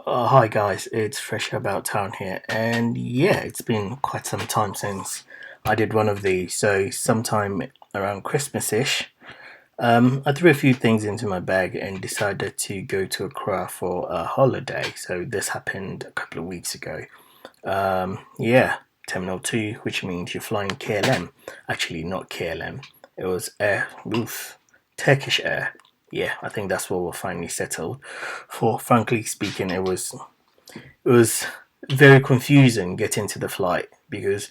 Hi guys, it's Fresh About Town here, and yeah, it's been quite some time since I did one of these. So sometime around Christmas-ish, I threw a few things into my bag and decided to go to Accra for a holiday. So this happened a couple of weeks ago. Yeah, Terminal 2, which means you're flying KLM. Actually, not KLM. It was Turkish Air. Yeah, I think that's what we're finally settled for. Frankly speaking, it was very confusing getting to the flight because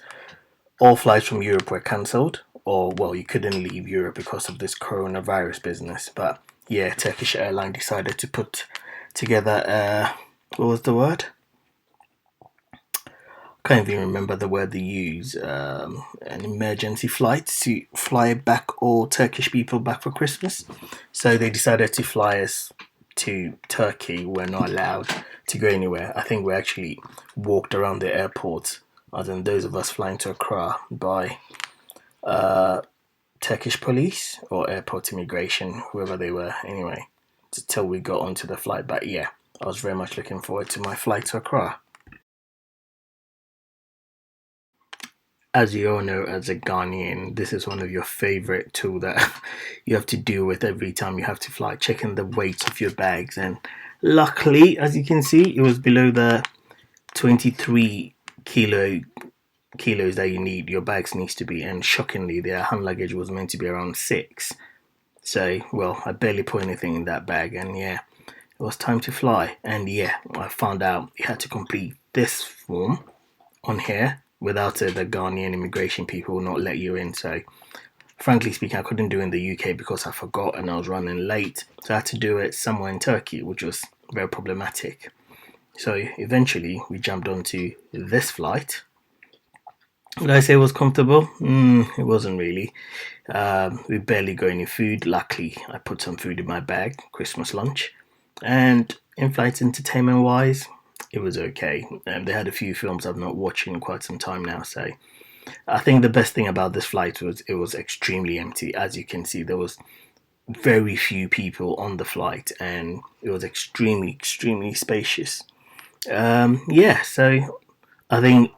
all flights from Europe were cancelled, or well, you couldn't leave Europe because of this coronavirus business. But yeah, Turkish Airline decided to put together what was the word? Can't even remember the word they use. An emergency flight to fly back all Turkish people back for Christmas. So they decided to fly us to Turkey. We're not allowed to go anywhere. I think we actually walked around the airport, other than those of us flying to Accra, by Turkish police or airport immigration, whoever they were, anyway, until we got onto the flight. But yeah, I was very much looking forward to my flight to Accra. As you all know, as a Ghanaian, this is one of your favorite tool that you have to deal with every time you have to fly, checking the weight of your bags. And luckily, as you can see, it was below the 23 kilos that you need. Your bags needs to be, and shockingly, their hand luggage was meant to be around 6. So, well, I barely put anything in that bag, and yeah, it was time to fly. And yeah, I found out you had to complete this form on here. Without it, the Ghanaian immigration people will not let you in. So, frankly speaking, I couldn't do it in the UK because I forgot and I was running late. So, I had to do it somewhere in Turkey, which was very problematic. So, eventually, we jumped onto this flight. Would I say it was comfortable? It wasn't really. We barely got any food. Luckily, I put some food in my bag, Christmas lunch. And in flight entertainment wise, it was okay. They had a few films I've not watched in quite some time now, so I think the best thing about this flight was it was extremely empty. As you can see, there was very few people on the flight, and it was extremely spacious. Yeah, so I think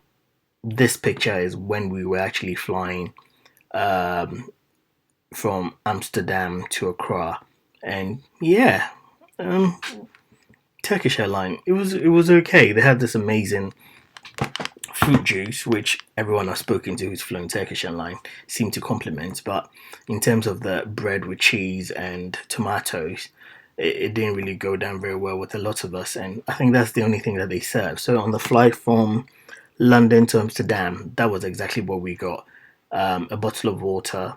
this picture is when we were actually flying from Amsterdam to Accra, and yeah, um, Turkish airline. It was okay. They had this amazing fruit juice, which everyone I've spoken to who's flown Turkish airline seemed to compliment. But in terms of the bread with cheese and tomatoes, it didn't really go down very well with a lot of us. And I think that's the only thing that they serve. So on the flight from London to Amsterdam, that was exactly what we got: a bottle of water,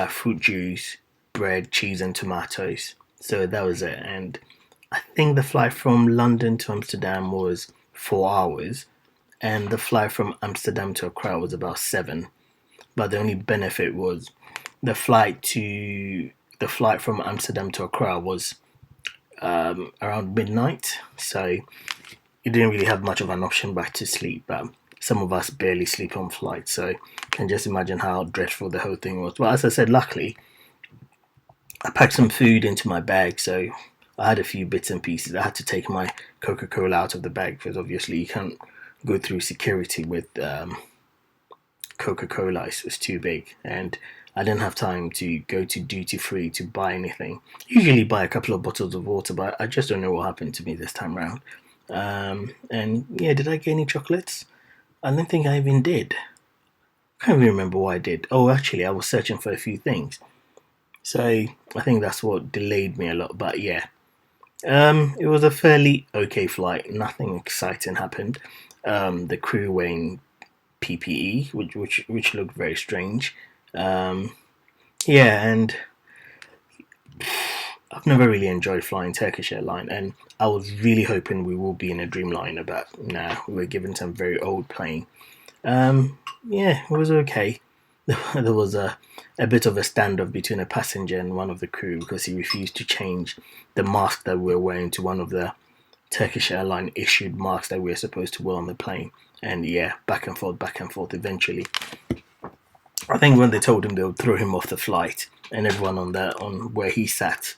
fruit juice, bread, cheese, and tomatoes. So that was it. And I think the flight from London to Amsterdam was 4 hours, and the flight from Amsterdam to Accra was about 7. But the only benefit was the flight to the flight from Amsterdam to Accra was around midnight, so you didn't really have much of an option back to sleep. But some of us barely sleep on flights, so you can just imagine how dreadful the whole thing was. But as I said, luckily I packed some food into my bag, so I had a few bits and pieces. I had to take my Coca-Cola out of the bag because obviously you can't go through security with Coca-Cola. It's too big, and I didn't have time to go to duty free to buy anything. Usually buy a couple of bottles of water, but I just don't know what happened to me this time round. And yeah, did I get any chocolates? I don't think I even did. I can't even remember what I did. Oh, actually, I was searching for a few things. So I think that's what delayed me a lot. But yeah, it was a fairly okay flight. Nothing exciting happened. The crew wearing PPE, which looked very strange. Um, yeah, and I've never really enjoyed flying Turkish airline, and I was really hoping we will be in a Dreamliner, but nah, we were given some very old plane. Yeah, it was okay. There was a bit of a standoff between a passenger and one of the crew because he refused to change the mask that we were wearing to one of the Turkish airline issued masks that we were supposed to wear on the plane. And yeah, back and forth, back and forth. Eventually, I think when they told him they would throw him off the flight, and everyone on where he sat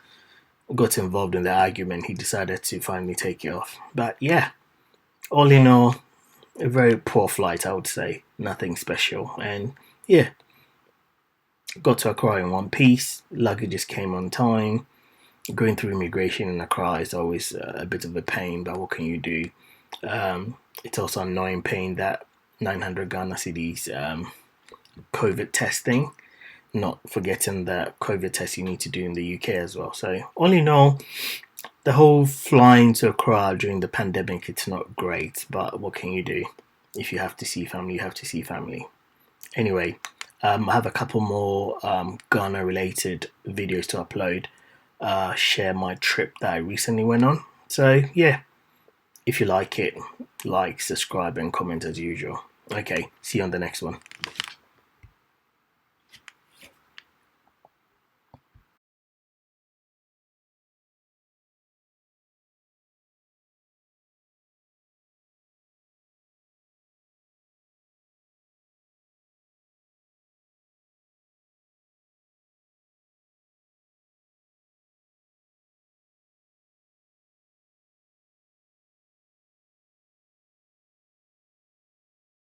got involved in the argument, he decided to finally take it off. But yeah, all in all, a very poor flight, I would say. Nothing special. And yeah, got to Accra in one piece. Luggages came on time. Going through immigration in Accra is always a bit of a pain, but what can you do? It's also annoying paying that 900 Ghana cedis COVID testing, not forgetting the COVID test you need to do in the UK as well. So, all in all, the whole flying to Accra during the pandemic, it's not great, but what can you do? If you have to see family, you have to see family. Anyway, I have a couple more Ghana related videos to upload. Share my trip that I recently went on. So, yeah, if you like it, like, subscribe, and comment as usual. Okay, see you on the next one.